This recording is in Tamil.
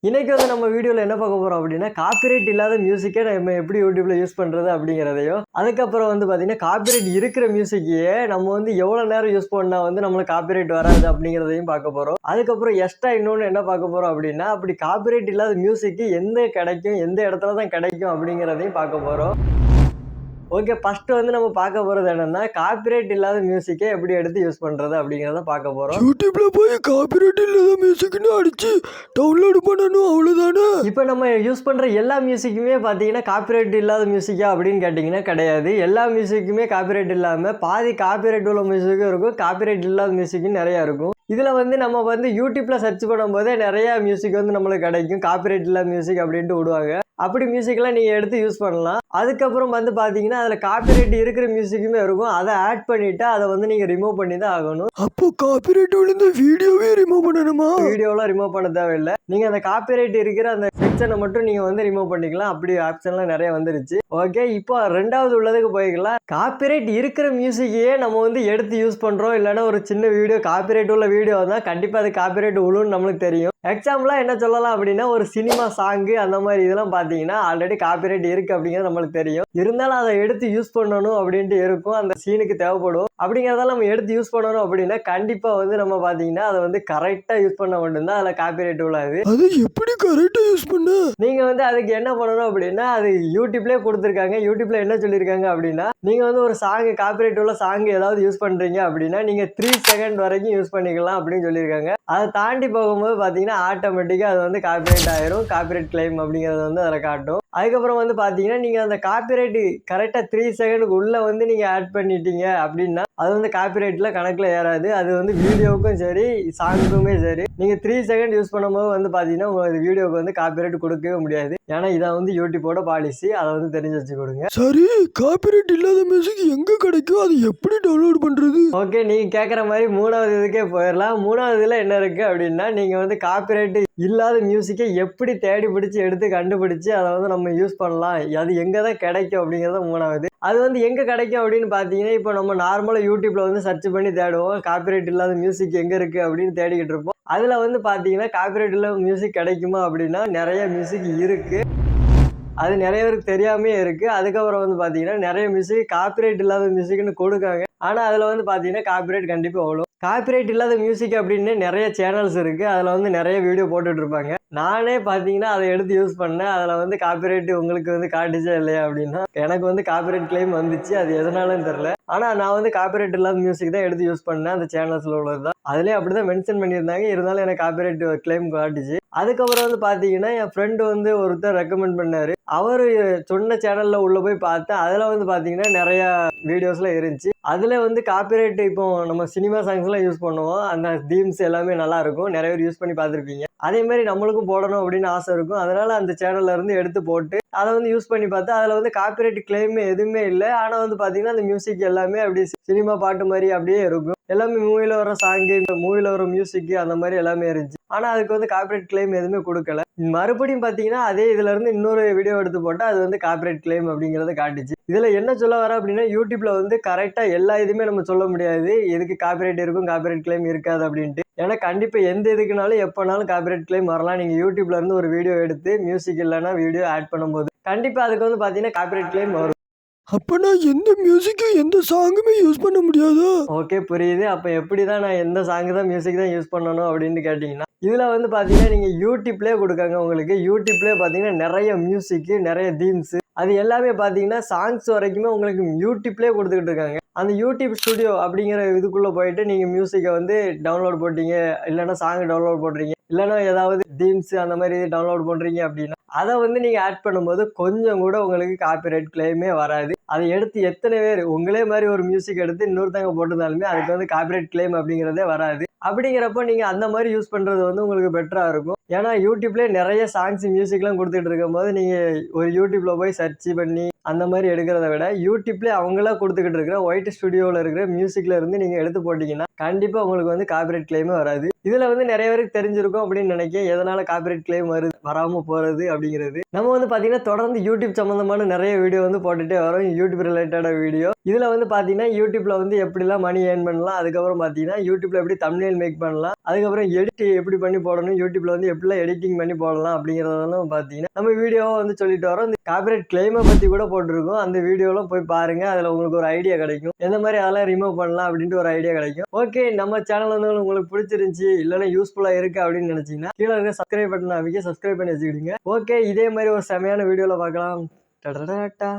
இன்னைக்கு வந்து நம்ம வீடியோவில் என்ன பார்க்க போகிறோம் அப்படின்னா காப்பிரைட் இல்லாத மியூசிக்கே நம்ம எப்படி யூடியூப்ல யூஸ் பண்ணுறது அப்படிங்கிறதையும், அதுக்கப்புறம் வந்து பார்த்தீங்கன்னா காப்பிரைட் இருக்கிற மியூசிக்கையே நம்ம வந்து எவ்வளோ நேரம் யூஸ் பண்ணால் வந்து நம்மளுக்கு காப்பிரைட் வராது அப்படிங்கிறதையும் பார்க்க போகிறோம். அதுக்கப்புறம் எக்ஸ்ட்ரா இன்னொன்று என்ன பார்க்க போகிறோம் அப்படின்னா, அப்படி காப்பிரைட் இல்லாத மியூசிக்கு எந்த கிடைக்கும், எந்த இடத்துல தான் கிடைக்கும் அப்படிங்கிறதையும் பார்க்க போகிறோம். ஓகே, ஃபர்ஸ்ட் வந்து நம்ம பார்க்க போறது என்னன்னா, காப்பிரைட் இல்லாத மியூசிக்கை எப்படி எடுத்து யூஸ் பண்றது அப்படிங்கிறத பார்க்க போறோம். யூடியூப்ல போய் காப்பிரைட் இல்லாத மியூசிக்னு அடிச்சு டவுன்லோட் பண்ணணும், அவ்வளவுதானே. இப்போ நம்ம யூஸ் பண்ற எல்லா மியூசிக்குமே பார்த்தீங்கன்னா காப்பிரைட் இல்லாத மியூசிக்கா அப்படின்னு கேட்டிங்கன்னா கிடையாது. எல்லா மியூசிக்குமே காப்பிரைட் இல்லாமல் பாதி காப்பிரைட் உள்ள மியூசிக்கும் இருக்கும், காப்பிரைட் இல்லாத மியூசிக்கும் நிறையா இருக்கும். இதில் வந்து நம்ம வந்து யூடியூப்ல சர்ச் பண்ணும்போதே நிறையா மியூசிக் வந்து நம்மளுக்கு கிடைக்கும், காப்பிரைட் இல்லாத மியூசிக் அப்படின்ட்டு விடுவாங்க. அப்படி மியூசிக்லாம் நீங்கள் எடுத்து யூஸ் பண்ணலாம். அதுக்கப்புறம் வந்து பார்த்தீங்கன்னா அதில் காப்பிரைட் இருக்கிற மியூசிக்குமே இருக்கும், அதை ஆட் பண்ணிவிட்டு அதை வந்து நீங்கள் ரிமூவ் பண்ணி தான் ஆகணும். அப்போ காப்பிரைட் விழுந்த வீடியோவே ரிமூவ் பண்ணணுமா? வீடியோலாம் ரிமூவ் பண்ண தேவையில்லை, நீங்கள் அந்த காப்பிரைட் இருக்கிற அந்த செக்ஷனை மட்டும் நீங்கள் வந்து ரிமூவ் பண்ணிக்கலாம். அப்படி ஆப்ஷன்லாம் நிறைய வந்துருச்சு. ஓகே, இப்போ ரெண்டாவது உள்ளதுக்கு போய்க்கலாம். காப்பிரைட் இருக்கிற மியூசிக்கையே நம்ம வந்து எடுத்து யூஸ் பண்ணுறோம், இல்லைன்னா ஒரு சின்ன வீடியோ காப்பிரைட் உள்ள வீடியோ தான் கண்டிப்பாக அது காப்பிரைட் விழுன்னு நம்மளுக்கு தெரியும். எக்ஸாம்பிளாக என்ன சொல்லலாம் அப்படின்னா, ஒரு சினிமா சாங்கு அந்த மாதிரி இதெல்லாம் பார்த்தீங்கன்னா ஆல்ரெடி காப்பிரைட் இருக்குது அப்படிங்கிறது நம்மளுக்கு தெரியும். இருந்தாலும் அதை எடுத்து யூஸ் பண்ணணும் அப்படின்ட்டு இருக்கும், அந்த சீனுக்கு தேவைப்படும். அப்படிங்கிறதெல்லாம் நம்ம எடுத்து யூஸ் பண்ணணும் அப்படின்னா கண்டிப்பாக வந்து நம்ம பார்த்தீங்கன்னா அதை வந்து கரெக்டாக யூஸ் பண்ண மட்டும்தான் அதில் காப்பிரைட் உள்ளது. அது எப்படி கரெக்டாக யூஸ் பண்ண? நீங்கள் வந்து அதுக்கு என்ன பண்ணணும் அப்படின்னா, அது யூடியூப்லேயே கொடுத்துருக்காங்க. யூடியூப்ல என்ன சொல்லியிருக்காங்க அப்படின்னா, நீங்கள் வந்து ஒரு சாங்கு காப்பிரைட் உள்ள சாங் ஏதாவது யூஸ் பண்ணுறீங்க அப்படின்னா நீங்கள் 3 செகண்ட் வரைக்கும் யூஸ் பண்ணிக்கலாம் அப்படின்னு சொல்லியிருக்காங்க. அதை தாண்டி போகும்போது பார்த்தீங்கன்னா ஆட்டோமேட்டிக்காக அது வந்து காப்பிரைட் ஆயிரும், காப்பிரைட் கிளைம் அப்படிங்கிறது வந்து அதில் காட்டும். அதுக்கப்புறம் வந்து பார்த்தீங்கன்னா நீங்கள் அந்த காப்பிரைட் கரெக்டாக 3 செகண்டுக்கு உள்ளே வந்து நீங்கள் ஆட் பண்ணிட்டீங்க அப்படின்னா அது வந்து காப்பிரைட்டில் கணக்கில் ஏறாது. அது வந்து வீடியோவுக்கும் சரி சாங்குக்குமே சரி நீங்கள் 3 செகண்ட் யூஸ் பண்ணும்போது வந்து பார்த்தீங்கன்னா உங்களுக்கு வீடியோவுக்கு வந்து காப்பிரைட் கொடுக்கவே முடியாது. ஏன்னா இதான் வந்து யூடியூப்போட பாலிசி, அதை வந்து தெரிஞ்சு வச்சு கொடுங்க. சரி, காப்பிரைட் இல்லாத மியூசிக் எங்க கிடைக்கும், அது எப்படி டவுன்லோட் பண்றது? ஓகே, நீங்கள் கேட்குற மாதிரி மூணாவது இதுக்கே போயிடலாம். மூணாவது இதில் என்ன இருக்குது அப்படின்னா, நீங்கள் வந்து காப்பிரைட் இல்லாத மியூசிக்கை எப்படி தேடி பிடிச்சி எடுத்து கண்டுபிடிச்சி அதை வந்து நம்ம யூஸ் பண்ணலாம், அது எங்கே தான் கிடைக்கும் அப்படிங்கிறத மூணாவது. அது வந்து எங்கே கிடைக்கும் அப்படின்னு பார்த்தீங்கன்னா, இப்போ நம்ம நார்மலாக யூடியூப்பில் வந்து சர்ச் பண்ணி தேடுவோம் காப்பிரைட் இல்லாத மியூசிக் எங்கே இருக்குது அப்படின்னு தேடிக்கிட்டு இருப்போம். அதில் வந்து பார்த்தீங்கன்னா காப்பிரைட் இல்லாத மியூசிக் கிடைக்குமா அப்படின்னா நிறைய மியூசிக் இருக்குது, அது நிறைய பேருக்கு தெரியாமே இருக்குது. அதுக்கப்புறம் வந்து பார்த்தீங்கன்னா நிறைய மியூசிக் காப்பிரைட் இல்லாத மியூசிக்னு கொடுக்காங்க, ஆனால் அதில் வந்து பார்த்தீங்கன்னா காப்பிரைட் கண்டிப்பாக வரும். காப்பிரைட் இல்லாத மியூசிக் அப்படின்னு நிறைய சேனல்ஸ் இருக்குது, அதில் வந்து நிறைய வீடியோ போட்டுட்டு இருப்பாங்க. நானே பார்த்தீங்கன்னா அதை எடுத்து யூஸ் பண்ணேன், அதில் வந்து காப்பிரைட் உங்களுக்கு வந்து காட்டுச்சா இல்லையா அப்படின்னா எனக்கு வந்து காப்பிரைட் கிளைம் வந்துச்சு, அது எதனாலன்னு தெரில. ஆனால் நான் வந்து காப்பிரைட் இல்லாத மியூசிக் தான் எடுத்து யூஸ் பண்ணேன், அந்த சேனல்ஸில் உள்ளது தான். அதுலேயே அப்படி தான் மென்ஷன் பண்ணியிருந்தாங்க, இருந்தாலும் எனக்கு காப்பிரைட் கிளைம் காட்டுச்சு. அதுக்கப்புறம் வந்து பார்த்தீங்கன்னா என் ஃப்ரெண்டு வந்து ஒருத்தர் ரெக்கமெண்ட் பண்ணார், அவர் சொன்ன சேனலில் உள்ளே போய் பார்த்தேன். அதில் வந்து பார்த்தீங்கன்னா நிறையா வீடியோஸ்லாம் இருந்துச்சு. அதில் வந்து காப்பிரைட் இப்போ நம்ம சினிமா சாங்ஸ்லாம் யூஸ் பண்ணுவோம், அந்த தீம்ஸ் எல்லாமே நல்லாயிருக்கும், நிறைய பேர் யூஸ் பண்ணி பார்த்துருப்பீங்க. அதே மாதிரி நம்மளுக்கும் போடணும் அப்படின்னு ஆசை இருக்கும், அதனால் அந்த சேனல்ல இருந்து எடுத்து போட்டு அதை வந்து யூஸ் பண்ணி பார்த்தா அதில் வந்து காப்பிரைட் கிளைம் எதுவுமே இல்லை. ஆனால் வந்து பார்த்தீங்கன்னா அந்த மியூசிக் எல்லாமே அப்படி சினிமா பாட்டு மாதிரி அப்படியே இருக்கும், எல்லாமே மூவியில் வர சாங்கு, மூவியில் வர மியூசிக்கு அந்த மாதிரி எல்லாமே இருந்துச்சு. ஆனால் அதுக்கு வந்து காப்பிரைட் கிளைம் எதுவுமே கொடுக்கல. மறுபடியும் பார்த்தீங்கன்னா அதே இதிலேருந்து இன்னொரு வீடியோ எடுத்து போட்டால் அது வந்து காப்பிரைட் கிளைம் அப்படிங்கிறத காட்டுச்சு. இதில் என்ன சொல்ல வர அப்படின்னா, யூடியூப்பில் வந்து கரெக்டாக எல்லா இதுவுமே நம்ம சொல்ல முடியாது, எதுக்கு காப்பிரைட் இருக்கும் காப்பிரைட் கிளைம் இருக்காது அப்படின்ட்டு. ஏன்னா கண்டிப்பாக எந்த இதுக்குனாலும் எப்போனாலும் காப்பிரைட் கிளைம் வரலாம். நீங்கள் யூடியூப்ல இருந்து ஒரு வீடியோ எடுத்து மியூசிக் இல்லைன்னா வீடியோ ஆட் பண்ணும்போது கண்டிப்பாக அதுக்கு வந்து பார்த்தீங்கன்னா காப்பிரைட் கிளைம் வரும். அப்ப நான் எந்த மியூசிக்கும் எந்த சாங்குமே யூஸ் பண்ண முடியாதா? ஓகே, புரியுது. அப்போ எப்படி தான் நான் எந்த சாங்கு தான் மியூசிக் தான் யூஸ் பண்ணணும் அப்படின்னு கேட்டிங்கன்னா, இதில் வந்து பார்த்தீங்கன்னா நீங்கள் யூடியூப்லேயே கொடுக்காங்க. உங்களுக்கு யூடியூப்லேயே பார்த்தீங்கன்னா நிறைய மியூசிக்கு, நிறைய தீம்ஸு, அது எல்லாமே பார்த்தீங்கன்னா சாங்ஸ் வரைக்குமே உங்களுக்கு யூடியூப்லேயே கொடுத்துக்கிட்டு இருக்காங்க. அந்த யூடியூப் ஸ்டுடியோ அப்படிங்கிற இதுக்குள்ளே போயிட்டு நீங்கள் மியூசிக்கை வந்து டவுன்லோட் போட்டீங்க, இல்லைன்னா சாங் டவுன்லோட் போடுறீங்க, இல்லைன்னா ஏதாவது தீம்ஸு அந்த மாதிரி டவுன்லோட் பண்ணுறீங்க அப்படின்னா அதை வந்து நீங்கள் ஆட் பண்ணும்போது கொஞ்சம் கூட உங்களுக்கு காப்பிரைட் கிளைமே வராது. அதை எடுத்து எத்தனை பேர் உங்களே மாதிரி ஒரு மியூசிக் எடுத்து இன்னொருத்தவங்க போட்டிருந்தாலுமே அதுக்கு வந்து காப்பிரைட் கிளைம் அப்படிங்கிறதே வராது. அப்படிங்கிறப்போ நீங்கள் அந்த மாதிரி யூஸ் பண்ணுறது வந்து உங்களுக்கு பெட்டராக இருக்கும். ஏன்னா யூடியூப்லேயே நிறைய சாங்ஸ் மியூசிக்லாம் கொடுத்துட்டு இருக்கும்போது நீங்கள் ஒரு யூடியூப்பில் போய் சர்ச் பண்ணி அந்த மாதிரி எடுக்கிறத விட யூடியூப்லேயே அவங்களா கொடுத்துக்கிட்டு இருக்கிற ஒயிட் ஸ்டுடியோவில் இருக்கிற மியூசிக்கில் இருந்து நீங்கள் எடுத்து போட்டிங்கன்னா கண்டிப்பாக உங்களுக்கு வந்து காப்பிரைட் கிளைமே வராது. இதில் வந்து நிறைய பேருக்கு தெரிஞ்சிருக்கும் அப்படின்னு நினைக்கிறேன் எதனால் காப்பிரைட் கிளைம் வருது வராமல் போகிறது அப்படிங்கிறது. நம்ம வந்து பார்த்தீங்கன்னா தொடர்ந்து யூடியூப் சம்மந்தமான நிறைய வீடியோ வந்து போட்டுகிட்டே வரோம், யூடியூப் ரிலேட்டடான வீடியோ. இதில் வந்து பார்த்தீங்கன்னா யூடியூப்பில் வந்து எப்படிலாம் மணி ஏர்ன் பண்ணலாம், அதுக்கப்புறம் பார்த்தீங்கன்னா யூடியூப்பில் எப்படி தம்ப்நெயில் மேக் பண்ணலாம், அதுக்கப்புறம் எடிட் எப்படி பண்ணி போடணும், யூடியூப்பில் வந்து எப்படிலாம் எடிட்டிங் பண்ணி போடலாம் அப்படிங்கிறதெல்லாம் பார்த்தீங்கன்னா நம்ம வீடியோவை வந்து சொல்லிட்டு வரோம். இந்த காப்பிரைட் கிளைமை பற்றி கூட போட்டிருக்கோம், அந்த வீடியோலாம் போய் பாருங்கள். அதில் உங்களுக்கு ஒரு ஐடியா கிடைக்கும் எந்த மாதிரி அதெல்லாம் ரிமூவ் பண்ணலாம் அப்படின்ட்டு ஒரு ஐடியா கிடைக்கும். ஓகே, நம்ம சேனல் வந்து உங்களுக்கு பிடிச்சிருந்துச்சி இல்லைன்னா யூஸ்ஃபுல்லாக இருக்குது அப்படின்னு நினச்சிங்கன்னா கீழே இருக்க சப்ஸ்கிரைப் பட்டன் அமைக்க சப்ஸ்கிரைப் பண்ணி வச்சுக்கிடுங்க. ஓகே, இதே மாதிரி ஒரு செமையான வீடியோவில் பார்க்கலாம். டடடடா.